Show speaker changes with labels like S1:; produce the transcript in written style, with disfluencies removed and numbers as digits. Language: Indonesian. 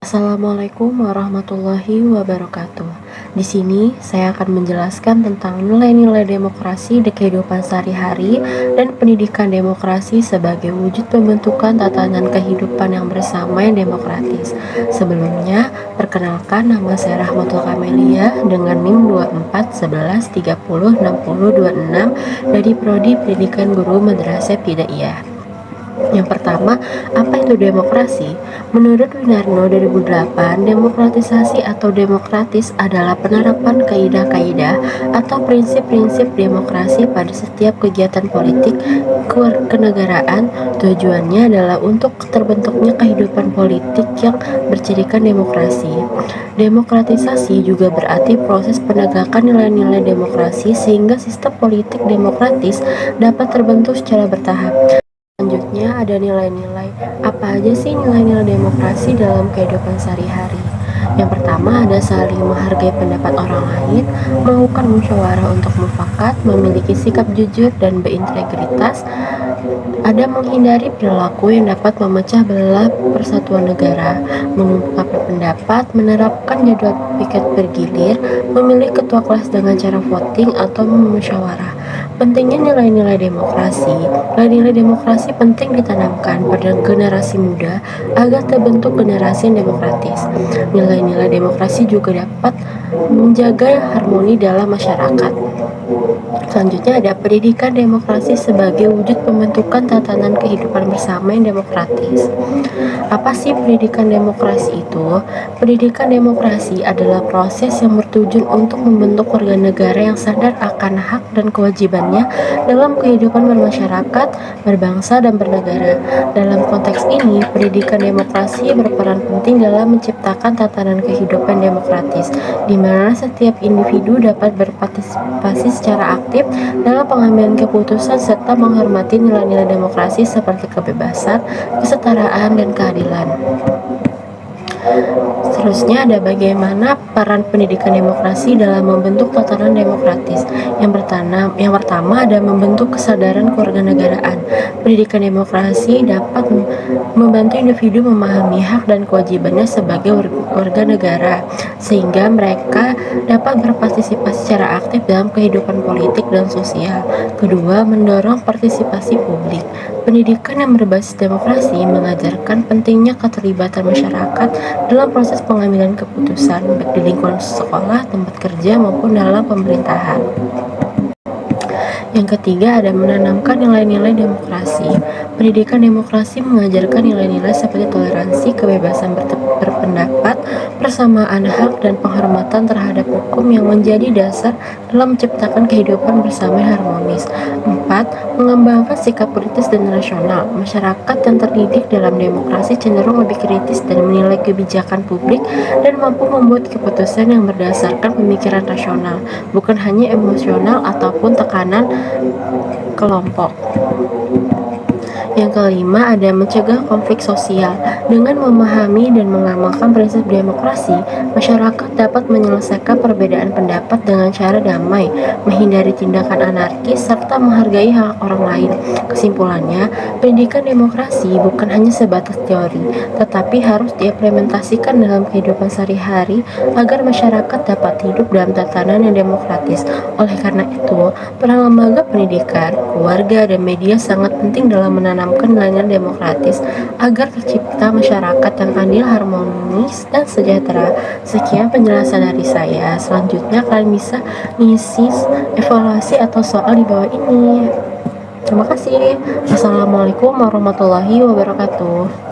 S1: Assalamualaikum warahmatullahi wabarakatuh. Di sini saya akan menjelaskan tentang nilai-nilai demokrasi di kehidupan sehari-hari dan pendidikan demokrasi sebagai wujud pembentukan tatanan kehidupan yang bersama yang demokratis. Sebelumnya, perkenalkan nama saya Rahmatul Kamelia dengan NIM 2411306026 dari Prodi Pendidikan Guru Madrasah Ibtidaiyah. Yang pertama, apa itu demokrasi? Menurut Winarno 2008, demokratisasi atau demokratis adalah penerapan kaidah-kaidah atau prinsip-prinsip demokrasi pada setiap kegiatan politik kenegaraan. Tujuannya adalah untuk terbentuknya kehidupan politik yang bercirikan demokrasi. Demokratisasi juga berarti proses penegakan nilai-nilai demokrasi sehingga sistem politik demokratis dapat terbentuk secara bertahap. Selanjutnya ada nilai-nilai. Apa aja sih nilai-nilai demokrasi dalam kehidupan sehari-hari? Yang pertama ada saling menghargai pendapat orang lain, melakukan musyawarah untuk mufakat, memiliki sikap jujur dan berintegritas, ada menghindari perilaku yang dapat memecah belah persatuan negara, mengungkapkan pendapat, menerapkan jadwal piket bergilir, memilih ketua kelas dengan cara voting atau musyawarah. Pentingnya nilai-nilai demokrasi. Nilai-nilai demokrasi penting ditanamkan pada generasi muda agar terbentuk generasi yang demokratis. Nilai-nilai demokrasi juga dapat menjaga harmoni dalam masyarakat. Selanjutnya ada pendidikan demokrasi sebagai wujud pembentukan tatanan kehidupan bersama yang demokratis. Apa sih pendidikan demokrasi itu? Pendidikan demokrasi adalah proses yang bertujuan untuk membentuk warga negara yang sadar akan hak dan kewajibannya dalam kehidupan bermasyarakat, berbangsa, dan bernegara. Dalam konteks ini, pendidikan demokrasi berperan penting dalam menciptakan tatanan kehidupan demokratis, di mana setiap individu dapat berpartisipasi secara aktif dalam pengambilan keputusan serta menghormati nilai-nilai demokrasi seperti kebebasan, kesetaraan, dan keadilan. Seterusnya ada bagaimana peran pendidikan demokrasi dalam membentuk tatanan demokratis. Yang pertama ada membentuk kesadaran kewarganegaraan. Pendidikan demokrasi dapat membantu individu memahami hak dan kewajibannya sebagai warga negara, sehingga mereka dapat berpartisipasi secara aktif dalam kehidupan politik dan sosial. Kedua, mendorong partisipasi publik. Pendidikan yang berbasis demokrasi mengajarkan pentingnya keterlibatan masyarakat dalam proses pengambilan keputusan, baik di lingkungan sekolah, tempat kerja, maupun dalam pemerintahan. Yang ketiga ada menanamkan nilai-nilai demokrasi. Pendidikan demokrasi mengajarkan nilai-nilai seperti toleransi, kebebasan berpendapat, persamaan hak, dan penghormatan terhadap hukum yang menjadi dasar dalam menciptakan kehidupan bersama yang harmonis. 4. Mengembangkan sikap kritis dan rasional. Masyarakat yang terdidik dalam demokrasi cenderung lebih kritis dan menilai kebijakan publik dan mampu membuat keputusan yang berdasarkan pemikiran rasional, bukan hanya emosional ataupun tekanan kelompok. Yang kelima ada mencegah konflik sosial. Dengan memahami dan mengamalkan prinsip demokrasi, masyarakat dapat menyelesaikan perbedaan pendapat dengan cara damai, menghindari tindakan anarkis, serta menghargai hak orang lain. Kesimpulannya, pendidikan demokrasi bukan hanya sebatas teori, tetapi harus diimplementasikan dalam kehidupan sehari-hari agar masyarakat dapat hidup dalam tatanan yang demokratis. Oleh karena itu, peran lembaga pendidikan, keluarga, dan media sangat penting dalam menanamkan nilai-nilai demokratis agar tercipta masyarakat yang adil, harmonis, dan sejahtera. Sekian penjelasan dari saya. Selanjutnya kalian bisa ngisi evaluasi atau soal di bawah ini. Terima kasih. Assalamualaikum warahmatullahi wabarakatuh.